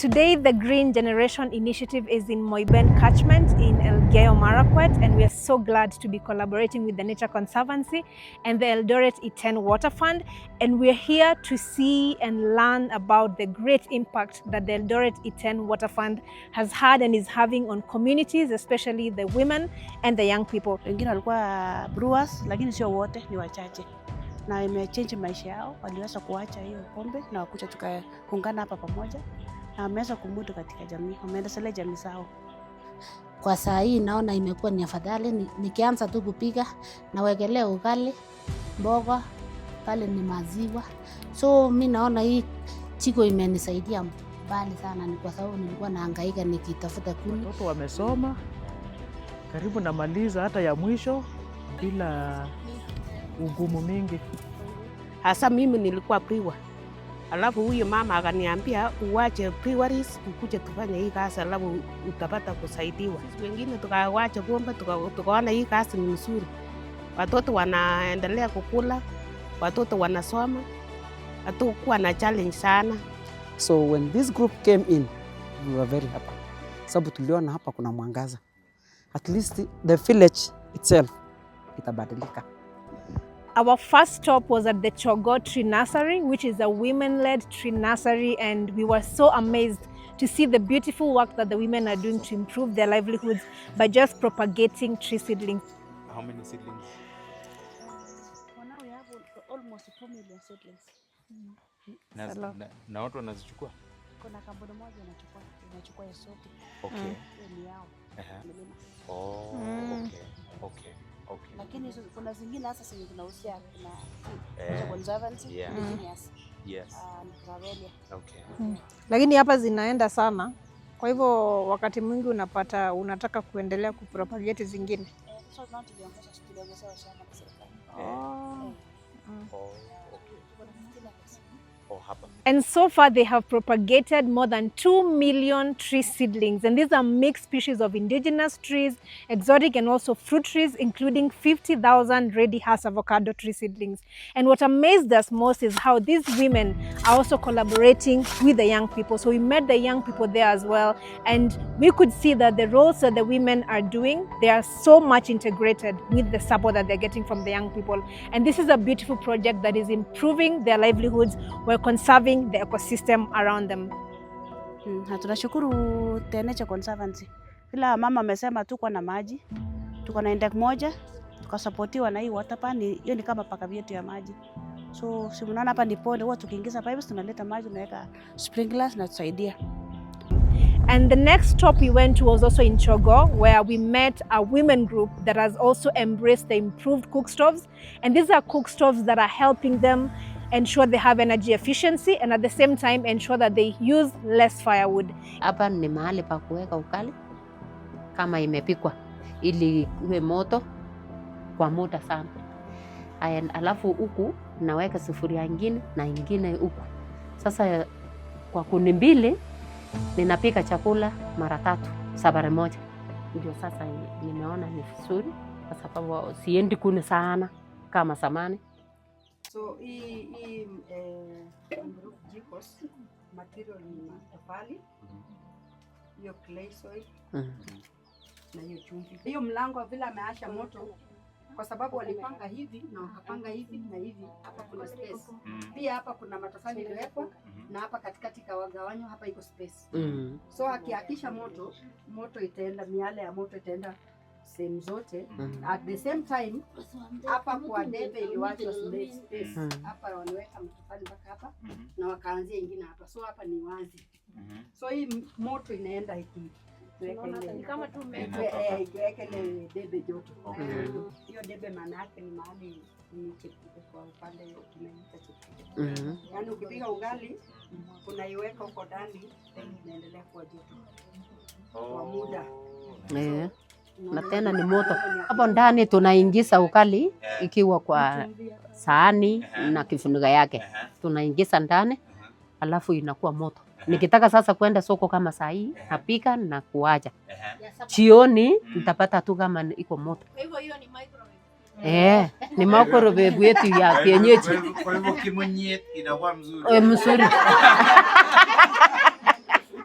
Today, the Green Generation Initiative is in Moiben Catchment in Elgeyo Marakwet, and we are so glad to be collaborating with the Nature Conservancy and the Eldoret Iten Water Fund. And we're here to see and learn about the great impact that the Eldoret Iten Water Fund has had and is having on communities, especially the women and the young people. Wengine walikuwa brewers, lakini sio wote, ni wachache. Na imechange maisha yao, waliweza kuacha hiyo pombe na wakuja tukaungana hapa pamoja. Na wameweza kumudu katika jamii, wameendelea jamii zao. Kwa saa hii naona imekuwa ni afadhali, nikianza tu kupika na wekelea ugali, mboga, pale ni maziwa. So mimi naona hii chiko imenisaidia mbali sana, ni kwa sababu nilikuwa nahangaika nikitafuta kuni. Watoto wamesoma karibu na maliza hata ya mwisho bila ugumu mingi. Hasa mimi nilikuwa brewer. Alafu huyo mama akaniambia uache breweries ukuje tufanye hii kazi, alafu utapata kusaidiwa. Sisi wengine tukawacha pombe, tukaona hii kazi ni nzuri. Watoto wanaendelea kukula, watoto wanasoma, hatukuwa na challenge sana. So when this group came in, we were very happy. Sababu tuliona hapa kuna mwangaza. At least the village itself itabadilika. Our first stop was at the Chogoo tree nursery, which is a women-led tree nursery, and we were so amazed to see the beautiful work that the women are doing to improve their livelihoods by just propagating tree seedlings. How many seedlings? For now we have almost 4 million seedlings. Na watu wanazichukua? Kuna kampuni moja inachukua yote. Okay. Ni yao. Okay. Lakini kuna zingine hasa sisi tunahusia na Nature Conservancy, Yes. Okay. Lakini hapa zinaenda sana. Kwa hivyo wakati mwingi unataka kuendelea kupropagate zingine. So now tuliongeza shamba na serikali. And so far they have propagated more than 2 million tree seedlings, and these are mixed species of indigenous trees, exotic and also fruit trees, including 50,000 ready house avocado tree seedlings. And what amazed us most is how these women are also collaborating with the young people. So we met the young people there as well, and we could see that the roles that the women are doing, they are so much integrated with the support that they're getting from the young people. And this is a beautiful project that is improving their livelihoods while conserving the ecosystem around them. Tunashukuru the Nature Conservancy. Kila mama amesema tuko na maji, tuko na endek moja, tukasupportiwa na hii water fund. Hiyo ni kama paka vyetu ya maji. So si mnaona hapa ni pond, huwa tukiingiza pipes tunaleta maji tunaweka sprinklers na tusaidia. And the next stop we went to was also in Chogoo, where we met a women group that has also embraced the improved cookstoves. And these are cookstoves that are helping them ensure they have energy efficiency and at the same time ensure that they use less firewood. Hapa ni mahali pa kuweka ukali kama imepikwa ili uwe moto kwa muda sana. Alafu huku naweka sufuria nyingine na nyingine huku. Sasa kwa kuni mbili ninapika chakula mara 3 sabari moja. Ndio sasa nimeona ni vizuri kwa sababu siendi kuni sana kama zamani. So hii jikos material ni tofali, hiyo clay soil na hiyo chumvi. Hiyo mlango vile ameasha moto kwa sababu walipanga hivi na wakapanga hivi na hivi. Hapa kuna space. Pia hapa kuna matofali iliyowekwa na hapa katikati kawagawanywa, hapa iko space. So akiakisha moto itaenda, miale ya moto itaenda sehemu zote. At the same time hapa kwa debe iliwachwa space. Hapa waliweka matofali mpaka hapa na wakaanzia ingine hapa. So hapa ni wazi. So hii moto inaenda kama tu ile debe joto. Hiyo debe maana yake ni mahali kwa upande tunaita chipsi. Yaani ukipika ugali unaiweka huko ndani inaendelea kuwa joto kwa muda. Na tena ni moto. Hapo ndani tunaingiza ukali ikiwa kwa sahani na kifuniko yake. Tunaingiza ndani alafu inakuwa moto. Nikitaka sasa kwenda soko kama saa hii, napika na kuacha. Jioni nitapata tu kama iko moto. Kwa hivyo hiyo ni microwave. Ni microwave yetu ya kienyeji. Kwa hivyo kimonyet inakuwa mzuri.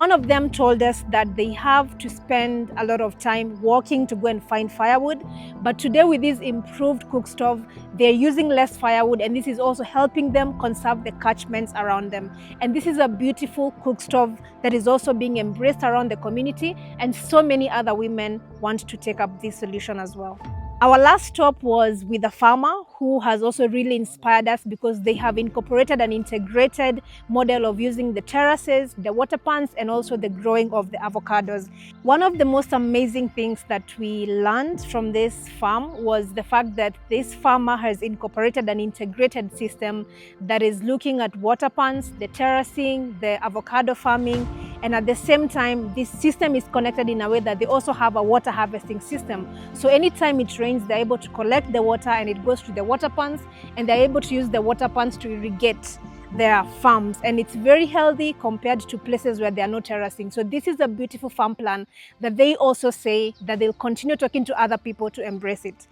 On One of them told us that they have to spend a lot of time walking to go and find firewood, but today with this improved cook stove, they're using less firewood, and this is also helping them conserve the catchments around them. And this is a beautiful cook stove that is also being embraced around the community, and so many other women want to take up this solution as well. Our last stop was with a farmer who has also really inspired us because they have incorporated an integrated model of using the terraces, the water pans, and also the growing of the avocados. One of the most amazing things that we learned from this farm was the fact that this farmer has incorporated an integrated system that is looking at water pans, the terracing, the avocado farming, and at the same time, this system is connected in a way that they also have a water harvesting system. So anytime it rains, they're able to collect the water and it goes to the water pans, and they're able to use the water pans to irrigate their farms. And it's very healthy compared to places where there are no terracing. So this is a beautiful farm plan that they also say that they'll continue talking to other people to embrace it.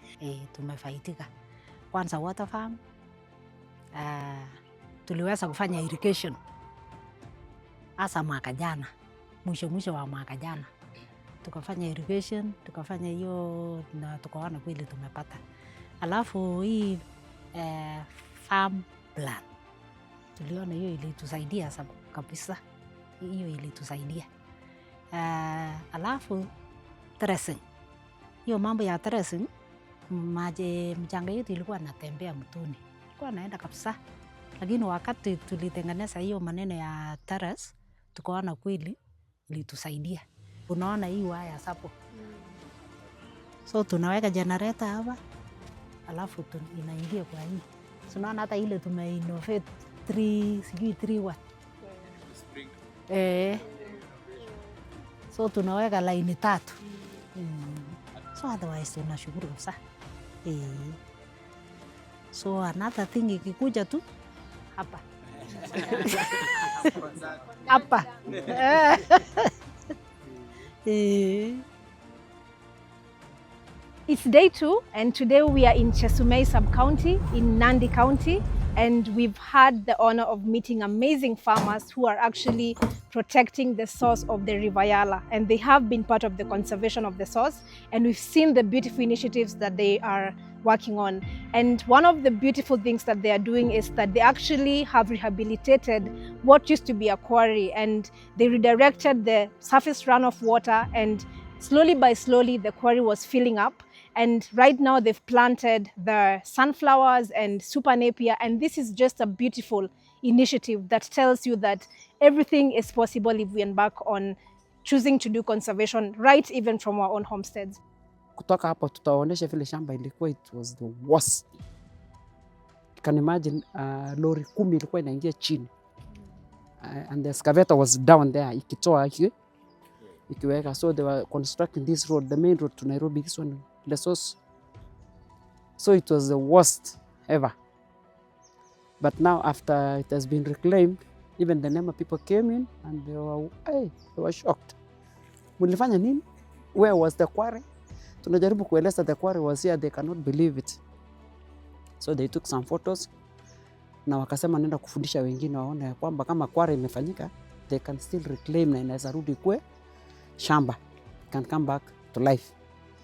Tumefaitika. Kwanza water farm, tuliweza kufanya irrigation hasa mwaka jana, mwisho wa mwaka jana tukafanya irrigation, tukafanya hiyo na tukaona kweli tumepata. Alafu hii farm plan tuliona hiyo ilitusaidia kabisa, hiyo ilitusaidia. Alafu terracing, hiyo mambo ya terracing, mchanga yetu ilikuwa natembea mtoni, ilikuwa naenda kabisa, lakini wakati tulitengeneza hiyo maneno ya terrace tukaona kweli ilitusaidia. Unaona hii waya sapo, so tunaweka generator hapa, alafu inaingia kwa hii. So unaona hata ile tumeinnovate 3 watt. So tunaweka line 3. So otherwise tunashukuru kabisa. So another thing ikikuja tu hapa. Hapa. It's day 2, and today we are in Chesumei sub-county in Nandi County, and we've had the honor of meeting amazing farmers who are actually protecting the source of the River Yala, and they have been part of the conservation of the source, and we've seen the beautiful initiatives that they are working on. And one of the beautiful things that they are doing is that they actually have rehabilitated what used to be a quarry, and they redirected the surface runoff water, and slowly by slowly the quarry was filling up. And right now they've planted the sunflowers and super napier, and this is just a beautiful initiative that tells you that everything is possible if we embark on choosing to do conservation right even from our own homesteads. Kutoka hapo tutaonesha vile shamba ilikuwa, it was the worst. You can imagine lori 10 ilikuwa inaingia chini, and the excavator was down there ikitoa ikiweka. So they were constructing this road, the main road to Nairobi, this one, the source. So it was the worst ever. But now after it has been reclaimed, even the Nema people came in and they were shocked. Mulifanya nini? Where was the quarry? Tunajaribu kueleza the quarry was here, they cannot believe it. So they took some photos na wakasema nenda kufundisha wengine waone kwamba kama quarry imefanyika, they can still reclaim na inaweza rudi kwe shamba, can come back to life.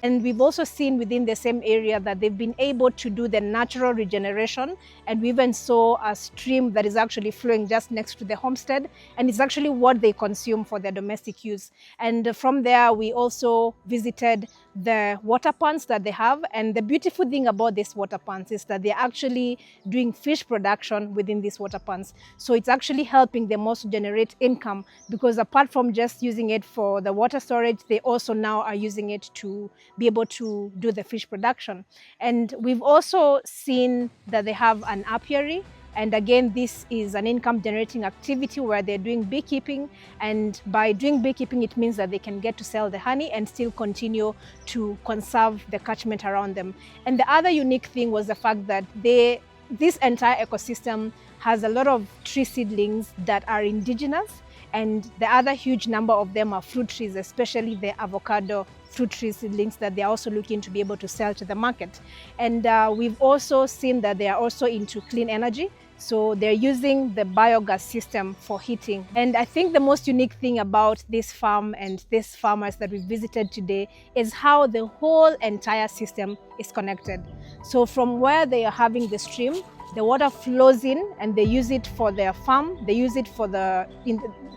And we've also seen within the same area that they've been able to do the natural regeneration. And we even saw a stream that is actually flowing just next to the homestead. And it's actually what they consume for their domestic use. And from there, we also visited the water ponds that they have. And the beautiful thing about these water ponds is that they're actually doing fish production within these water ponds. So it's actually helping them also generate income, because apart from just using it for the water storage, they also now are using it to be able to do the fish production. And we've also seen that they have an apiary. And again, this is an income generating activity where they're doing beekeeping. And by doing beekeeping, it means that they can get to sell the honey and still continue to conserve the catchment around them. And the other unique thing was the fact that this entire ecosystem has a lot of tree seedlings that are indigenous. And the other huge number of them are fruit trees, especially the avocado fruit tree seedlings that they're also looking to be able to sell to the market. And we've also seen that they are also into clean energy. So they're using the biogas system for heating. And I think the most unique thing about this farm and these farmers that we visited today is how the whole entire system is connected. So from where they are having the stream, the water flows in and they use it for their farm. They use it for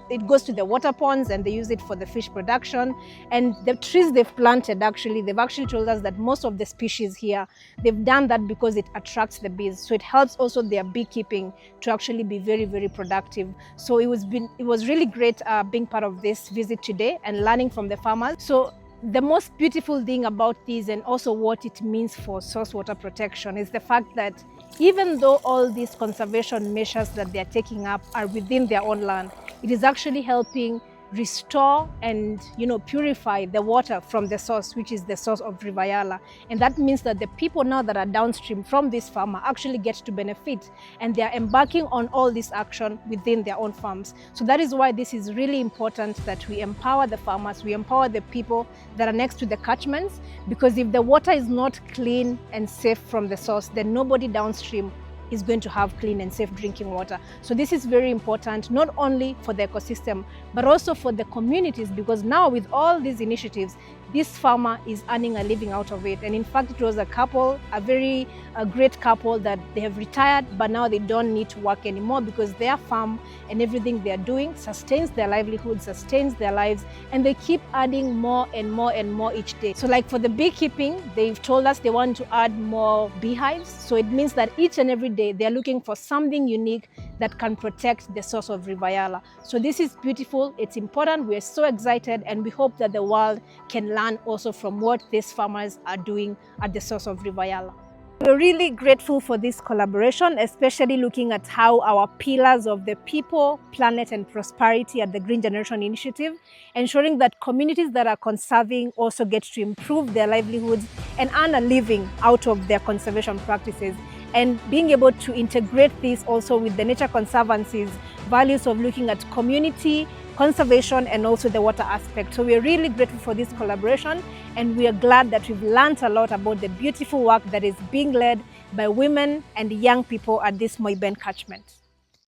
it goes to the water ponds and they use it for the fish production. And the trees they've planted, they've actually told us that most of the species here, they've done that because it attracts the bees. So it helps also their beekeeping to actually be very, very productive. So it was really great being part of this visit today and learning from the farmers. So the most beautiful thing about this, and also what it means for source water protection, is the fact that even though all these conservation measures that they're taking up are within their own land, it is actually helping restore and purify the water from the source, which is the source of River Yala. And that means that the people now that are downstream from this farmer actually get to benefit, and they are embarking on all this action within their own farms. So that is why this is really important, that we empower the farmers, we empower the people that are next to the catchments, because if the water is not clean and safe from the source, then nobody downstream is going to have clean and safe drinking water. So this is very important, not only for the ecosystem, but also for the communities, because now with all these initiatives, this farmer is earning a living out of it. And in fact, it was a couple, a very great couple, that they have retired, but now they don't need to work anymore because their farm and everything they're doing sustains their livelihood, sustains their lives, and they keep adding more and more and more each day. So like for the beekeeping, they've told us they want to add more beehives. So it means that each and every day they're looking for something unique that can protect the source of River Yala. So this is beautiful, it's important, we're so excited, and we hope that the world can learn also from what these farmers are doing at the source of River Yala. We're really grateful for this collaboration, especially looking at how our pillars of the people, planet and prosperity at the Green Generation Initiative, ensuring that communities that are conserving also get to improve their livelihoods and earn a living out of their conservation practices. And being able to integrate this also with the Nature Conservancy's values of looking at community, conservation, and also the water aspect. So we are really grateful for this collaboration, and we are glad that we've learned a lot about the beautiful work that is being led by women and young people at this Moiben catchment.